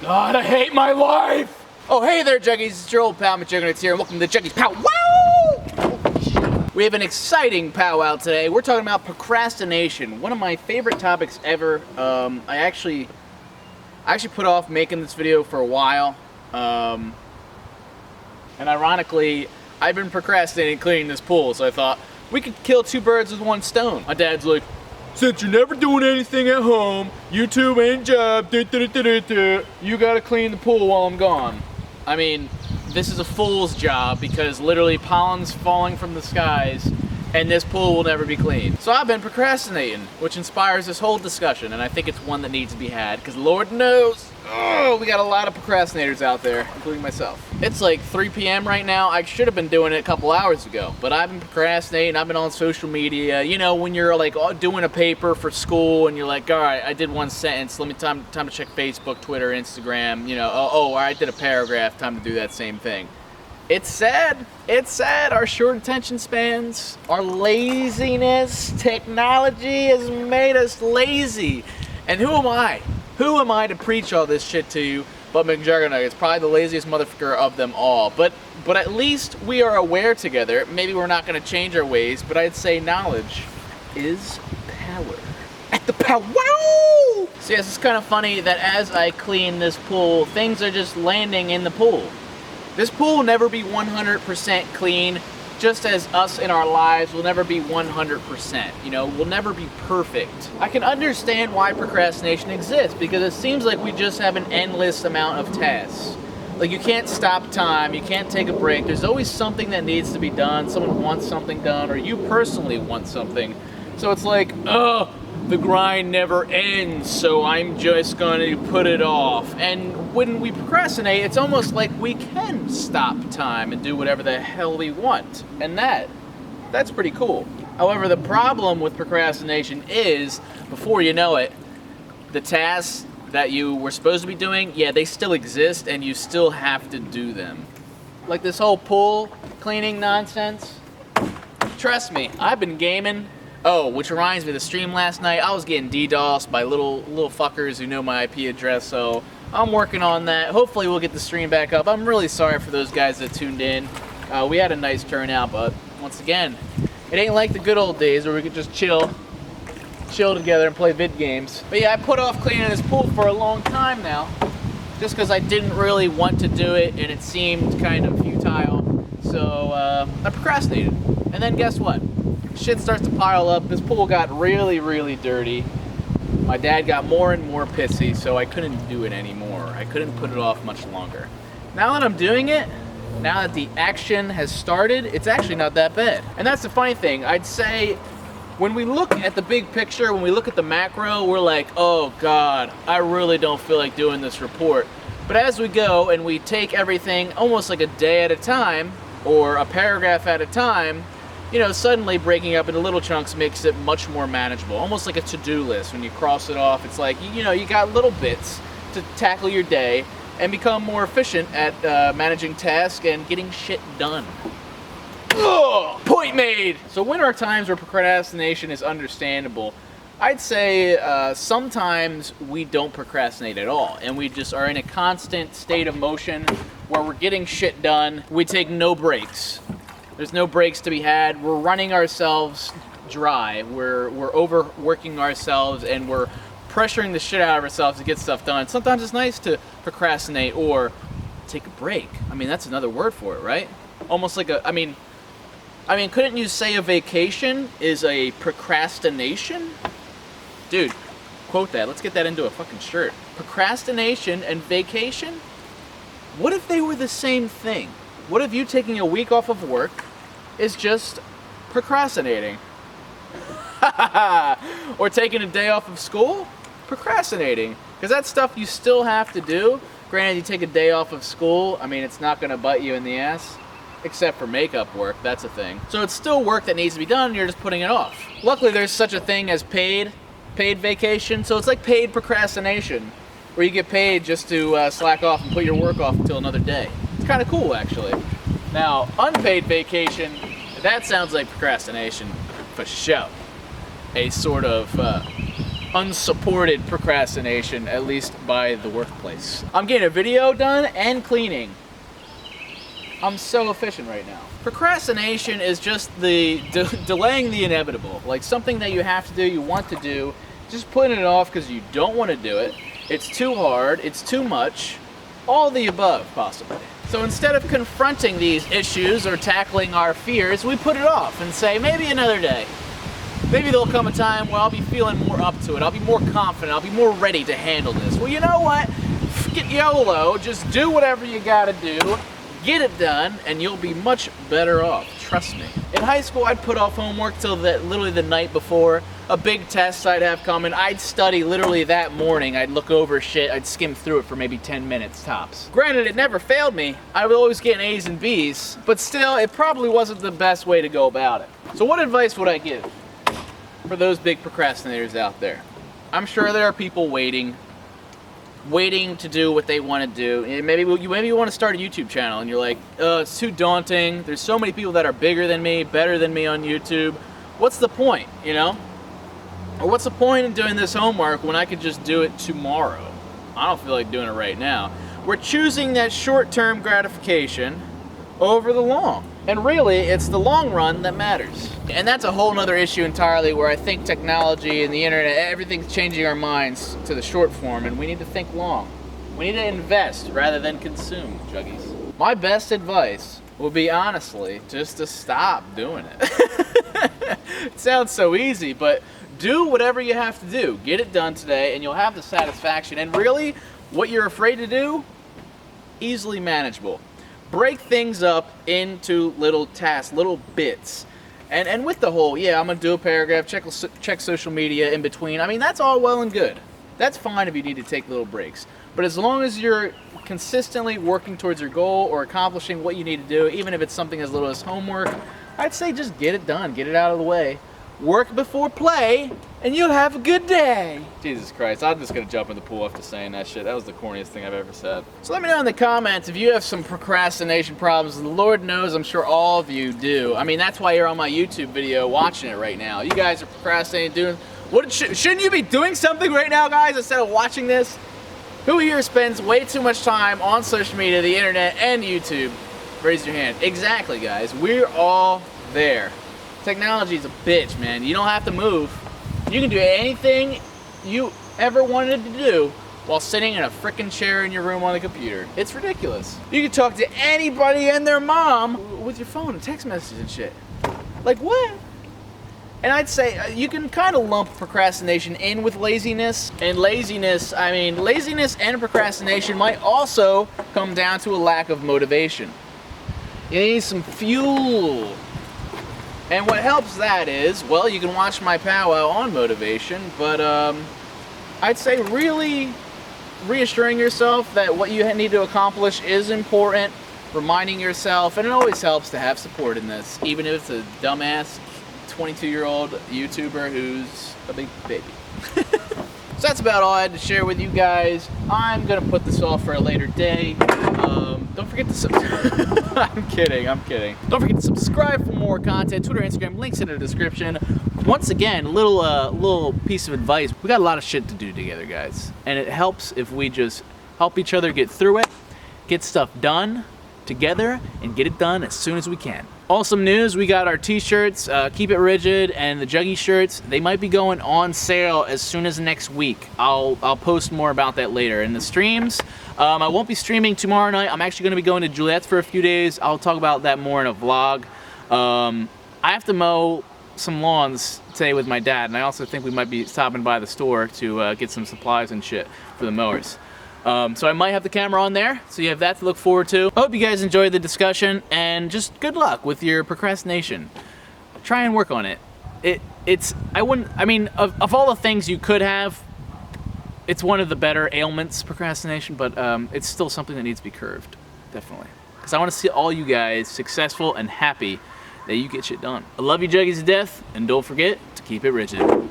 God, I hate my life! Oh, hey there, Juggies. It's your old pal, McJuggerNuggets here, and welcome to the Juggies Powwow! We have an exciting powwow today. We're talking about procrastination, one of my favorite topics ever. I actually put off making this video for a while, and ironically, I've been procrastinating cleaning this pool, so I thought we could kill two birds with one stone. My dad's like, since you're never doing anything at home, YouTube ain't job, you gotta clean the pool while I'm gone. I mean, this is a fool's job because literally pollen's falling from the skies and this pool will never be cleaned. So I've been procrastinating, which inspires this whole discussion, and I think it's one that needs to be had because Lord knows, we got a lot of procrastinators out there, including myself. It's like 3 p.m. right now. I should have been doing it a couple hours ago, but I've been procrastinating. I've been on social media. You know, when you're like doing a paper for school and you're like, all right, I did one sentence. Let me time to check Facebook, Twitter, Instagram. You know, oh, I did a paragraph. Time to do that same thing. It's sad. It's sad. Our short attention spans, our laziness, technology has made us lazy. And who am I? Who am I to preach all this shit to you but McJuggerNuggets? Probably the laziest motherfucker of them all. But at least we are aware together. Maybe we're not going to change our ways, but I'd say knowledge is power. At the powwow! So yes, it's kind of funny that as I clean this pool, things are just landing in the pool. This pool will never be 100% clean, just as us in our lives will never be 100%. You know, we'll never be perfect. I can understand why procrastination exists because it seems like we just have an endless amount of tasks. Like you can't stop time, you can't take a break. There's always something that needs to be done. Someone wants something done, or you personally want something. So it's like, the grind never ends, so I'm just gonna put it off. And when we procrastinate, it's almost like we can stop time and do whatever the hell we want. And that's pretty cool. However, the problem with procrastination is, before you know it, the tasks that you were supposed to be doing, yeah, they still exist and you still have to do them. Like this whole pool cleaning nonsense. Trust me, I've been gaming. Oh, which reminds me, the stream last night, I was getting DDoSed by little fuckers who know my IP address, so I'm working on that. Hopefully we'll get the stream back up. I'm really sorry for those guys that tuned in. We had a nice turnout, but once again, it ain't like the good old days where we could just chill together and play vid games. But yeah, I put off cleaning this pool for a long time now, just because I didn't really want to do it and it seemed kind of futile. So I procrastinated. And then guess what? Shit starts to pile up. This pool got really, really dirty. My dad got more and more pissy, so I couldn't do it anymore. I couldn't put it off much longer. Now that I'm doing it, now that the action has started, it's actually not that bad. And that's the funny thing. I'd say when we look at the big picture, when we look at the macro, we're like, oh God, I really don't feel like doing this report. But as we go and we take everything almost like a day at a time, or a paragraph at a time, you know, suddenly breaking up into little chunks makes it much more manageable. Almost like a to-do list. When you cross it off, it's like, you know, you got little bits to tackle your day and become more efficient at managing tasks and getting shit done. Ugh, point made! So when are times where procrastination is understandable? I'd say sometimes we don't procrastinate at all, and we just are in a constant state of motion where we're getting shit done. We take no breaks. There's no breaks to be had. We're running ourselves dry. We're overworking ourselves and we're pressuring the shit out of ourselves to get stuff done. Sometimes it's nice to procrastinate or take a break. I mean, that's another word for it, right? Almost like I mean, couldn't you say a vacation is a procrastination? Dude, quote that. Let's get that into a fucking shirt. Procrastination and vacation? What if they were the same thing? What if you taking a week off of work is just procrastinating? Or taking a day off of school? Procrastinating. Because that's stuff you still have to do. Granted, you take a day off of school, I mean, it's not going to bite you in the ass. Except for makeup work, that's a thing. So it's still work that needs to be done, and you're just putting it off. Luckily, there's such a thing as paid vacation, so it's like paid procrastination, where you get paid just to slack off and put your work off until another day. It's kind of cool, actually. Now, unpaid vacation, that sounds like procrastination for sure. A sort of unsupported procrastination, at least by the workplace. I'm getting a video done and cleaning. I'm so efficient right now. Procrastination is just the delaying the inevitable. Like something that you have to do, you want to do, just putting it off because you don't want to do it. It's too hard, it's too much, all the above possibly. So instead of confronting these issues or tackling our fears, we put it off and say, maybe another day. Maybe there'll come a time where I'll be feeling more up to it, I'll be more confident, I'll be more ready to handle this. Well, you know what? Forget YOLO, just do whatever you gotta do, get it done, and you'll be much better off, trust me. In high school, I'd put off homework till literally the night before. A big test I'd have coming, I'd study literally that morning. I'd look over shit, I'd skim through it for maybe 10 minutes tops. Granted, it never failed me. I would always get A's and B's, but still, it probably wasn't the best way to go about it. So what advice would I give for those big procrastinators out there? I'm sure there are people waiting to do what they want to do. Maybe you want to start a YouTube channel and you're like, it's too daunting. There's so many people that are bigger than me, better than me on YouTube. What's the point, you know? Or what's the point in doing this homework when I could just do it tomorrow? I don't feel like doing it right now. We're choosing that short-term gratification over the long. And really, it's the long run that matters. And that's a whole nother issue entirely, where I think technology and the internet, everything's changing our minds to the short form, and we need to think long. We need to invest rather than consume, Juggies. My best advice would be, honestly, just to stop doing it. It sounds so easy, but do whatever you have to do. Get it done today, and you'll have the satisfaction. And really, what you're afraid to do, easily manageable. Break things up into little tasks, little bits. And with the whole, yeah, I'm gonna do a paragraph, check social media in between, I mean, that's all well and good. That's fine if you need to take little breaks. But as long as you're consistently working towards your goal or accomplishing what you need to do, even if it's something as little as homework, I'd say just get it done, get it out of the way. Work before play, and you'll have a good day. Jesus Christ, I'm just gonna jump in the pool after saying that shit. That was the corniest thing I've ever said. So let me know in the comments if you have some procrastination problems. Lord knows I'm sure all of you do. I mean, that's why you're on my YouTube video watching it right now. You guys are procrastinating, shouldn't you be doing something right now, guys, instead of watching this? Who here spends way too much time on social media, the internet, and YouTube? Raise your hand. Exactly, guys. We're all there. Technology's a bitch, man. You don't have to move. You can do anything you ever wanted to do while sitting in a frickin' chair in your room on the computer. It's ridiculous. You can talk to anybody and their mom with your phone and text messages and shit. Like, what? And I'd say you can kind of lump procrastination in with laziness. And laziness, I mean, laziness and procrastination might also come down to a lack of motivation. You need some fuel. And what helps that is, well, you can watch my powwow on motivation, but I'd say really reassuring yourself that what you need to accomplish is important, reminding yourself, and it always helps to have support in this, even if it's a dumbass 22-year-old YouTuber who's a big baby. So that's about all I had to share with you guys. I'm gonna put this off for a later day. Don't forget to I'm kidding. Don't forget to subscribe for more content. Twitter, Instagram, links in the description. Once again, a little piece of advice. We got a lot of shit to do together, guys. And it helps if we just help each other get through it, get stuff done together, and get it done as soon as we can. Awesome news, we got our t-shirts, Keep It RiDGiD, and the Juggies shirts. They might be going on sale as soon as next week. I'll post more about that later. And the streams, I won't be streaming tomorrow night. I'm actually gonna be going to Juliet's for a few days. I'll talk about that more in a vlog. I have to mow some lawns today with my dad, and I also think we might be stopping by the store to get some supplies and shit for the mowers. So I might have the camera on there, so you have that to look forward to. I hope you guys enjoyed the discussion, and just good luck with your procrastination. Try and work on it. I mean, of all the things you could have, it's one of the better ailments, procrastination, but it's still something that needs to be curbed, definitely. Because I want to see all you guys successful and happy that you get shit done. I love you, Juggies, to death, and don't forget to keep it RiDGiD.